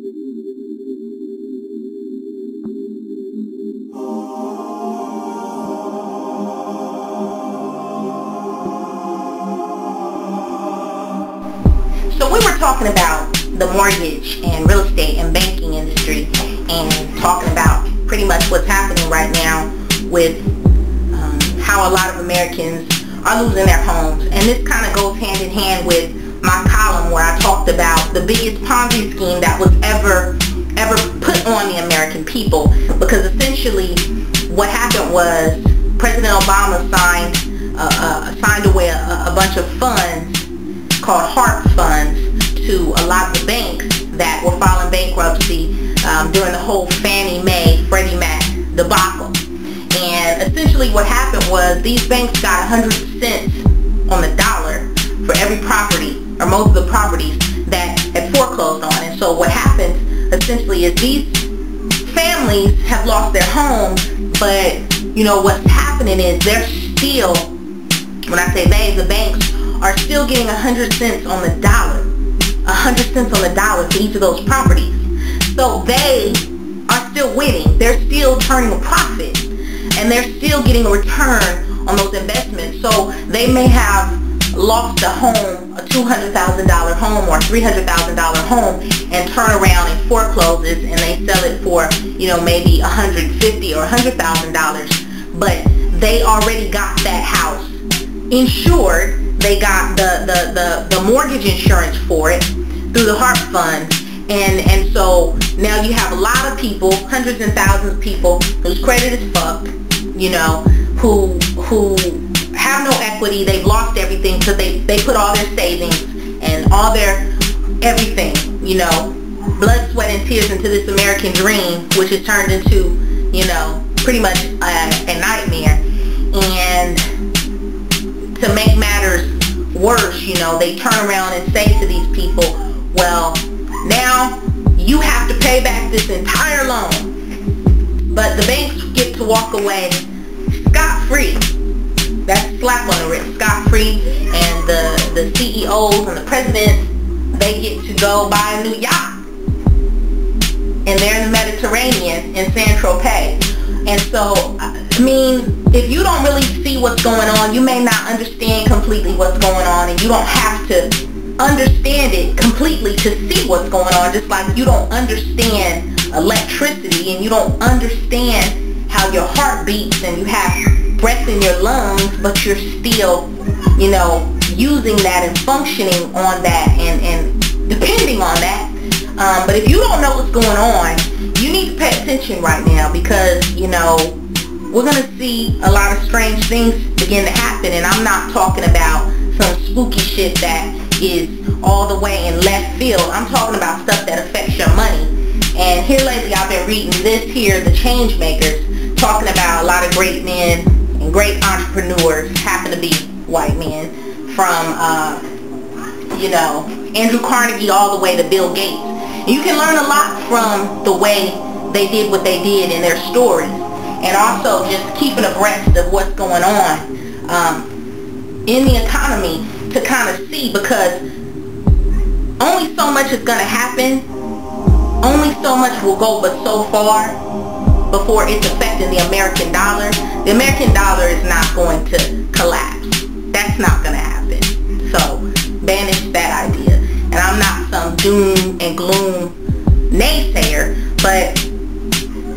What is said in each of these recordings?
So we were talking about the mortgage and real estate and banking industry, and talking about pretty much what's happening right now with how a lot of Americans are losing their homes. And this kind of goes hand in hand with my column where I talked about the biggest Ponzi scheme that was ever put on the American people. Because essentially what happened was President Obama signed away a bunch of funds called HARP funds to a lot of the banks that were filing bankruptcy during the whole Fannie Mae, Freddie Mac debacle. And essentially what happened was these banks got 100 cents on the dollar for every property, or most of the properties that had foreclosed on. And so what happens essentially is these families have lost their homes, but you know what's happening is they're still, when I say they, the banks are still getting 100 cents on the dollar. 100 cents on the dollar for each of those properties. So they are still winning. They're still turning a profit. And they're still getting a return on those investments. So they may have lost a home, a $200,000 home or $300,000 home, and turn around and foreclose it, and they sell it for, you know, maybe $150,000 or $100,000. But they already got that house insured. They got the mortgage insurance for it through the HARP fund, and so now you have a lot of people, hundreds and thousands of people whose credit is fucked, you know, who have no equity. They've lost everything because they put all their savings and all their everything, you know, blood, sweat, and tears into this American dream, which has turned into, you know, pretty much a nightmare. And to make matters worse, you know, they turn around and say to these people, well, now you have to pay back this entire loan, but the banks get to walk away scot-free. That's a slap on the wrist, scot-free. And the CEOs and the presidents, they get to go buy a new yacht, and they're in the Mediterranean in Saint-Tropez. And so, I mean, if you don't really see what's going on, you may not understand completely what's going on, and you don't have to understand it completely to see what's going on, just like you don't understand electricity and you don't understand how your heart beats and you have breath in your lungs, but you're still, you know, using that and functioning on that and depending on that. But if you don't know what's going on, you need to pay attention right now, because, you know, we're going to see a lot of strange things begin to happen. And I'm not talking about some spooky shit that is all the way in left field. I'm talking about stuff that affects your money. And here lately I've been reading this here, The Change Makers, talking about a lot of great men and great entrepreneurs, happen to be white men, from, you know, Andrew Carnegie all the way to Bill Gates. You can learn a lot from the way they did what they did in their stories, and also just keeping abreast of what's going on in the economy to kind of see, because only so much is going to happen, only so much will go but so far before it's affecting the American dollar. The American dollar is not going to collapse. That's not going to happen. So banish that idea. And I'm not some doom and gloom naysayer, but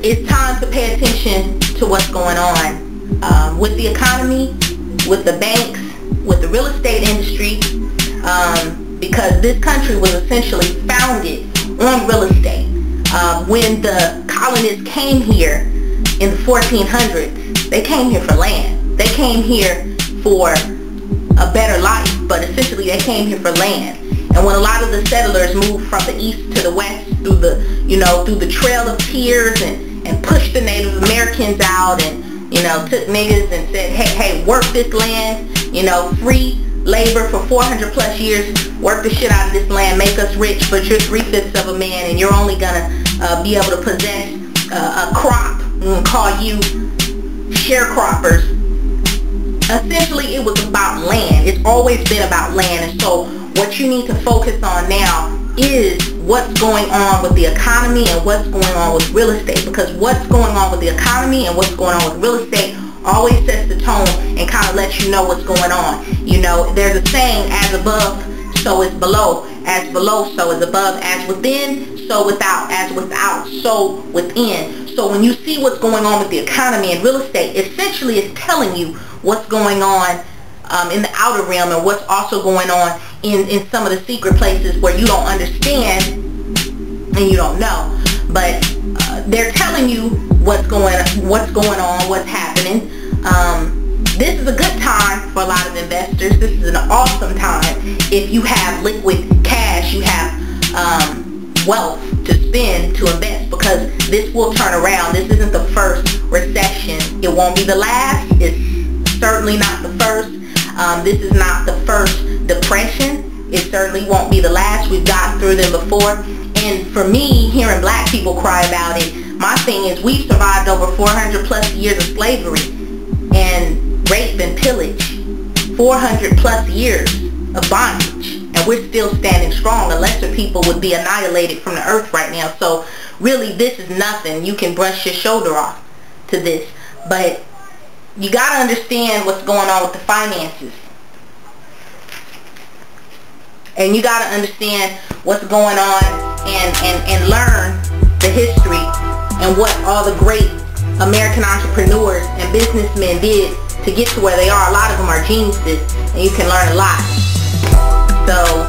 it's time to pay attention to what's going on with the economy, with the banks, with the real estate industry, because this country was essentially founded on real estate. When the colonists came here in the 1400s, they came here for land. They came here for a better life, but essentially they came here for land. And when a lot of the settlers moved from the east to the west through the, you know, through the Trail of Tears and pushed the Native Americans out and, you know, took niggas and said, hey, work this land, you know, free labor for 400 plus years, work the shit out of this land, make us rich, but you're 3/5 of a man and you're only gonna be able to possess a crop. We're gonna call you sharecroppers. Essentially, it was about land. It's always been about land. And so what you need to focus on now is what's going on with the economy and what's going on with real estate, because what's going on with the economy and what's going on with real estate always sets the tone and kind of lets you know what's going on. You know, there's a saying, as above, so is below. As below, so is above. As within, so without. As without, so within. So when you see what's going on with the economy and real estate, essentially it's telling you what's going on in the outer realm and what's also going on in some of the secret places where you don't understand and you don't know. But they're telling you what's going on, what's happening. This is a good time for a lot of investors. This is an awesome time if you have liquid cash, you have wealth to spend, to invest, because this will turn around. This isn't the first recession. It won't be the last. It's certainly not the first. This is not the first depression. It certainly won't be the last. We've gotten through them before. And for me, hearing black people cry about it, my thing is we've survived over 400 plus years of slavery and rape and pillage, 400 plus years of bondage, and we're still standing strong. The lesser people would be annihilated from the earth right now. So really, this is nothing. You can brush your shoulder off to this, but you got to understand what's going on with the finances, and you got to understand what's going on and learn the history and what all the great American entrepreneurs and businessmen did to get to where they are. A lot of them are geniuses, and you can learn a lot. So